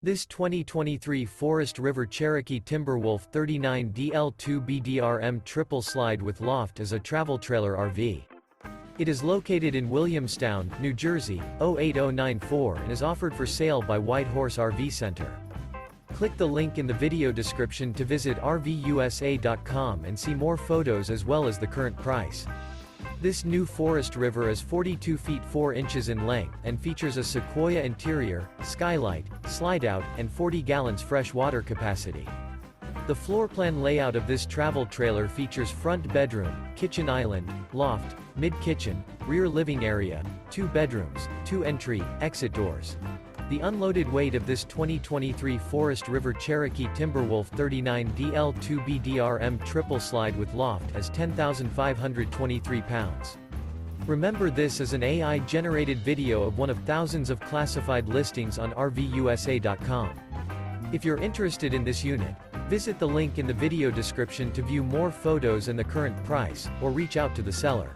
This 2023 Forest River Cherokee Timberwolf 39 DL2BDRM triple slide with loft is a travel trailer RV. It is located in Williamstown, New Jersey, 08094 and is offered for sale by White Horse RV Center. Click the link in the video description to visit RVUSA.com and see more photos as well as the current price. This new Forest River is 42 feet 4 inches in length and features a Sequoia interior, Skylight, Slideout, and 40 gallons fresh water capacity. The floor plan layout of this travel trailer features front bedroom, kitchen island, loft, mid-kitchen, rear living area, 2 bedrooms, 2 entry, exit doors. The unloaded weight of this 2023 Forest River Cherokee Timberwolf 39 DL2BDRM triple slide with loft is 10,523 pounds. Remember, this is an AI-generated video of one of thousands of classified listings on RVUSA.com. If you're interested in this unit, visit the link in the video description to view more photos and the current price, or reach out to the seller.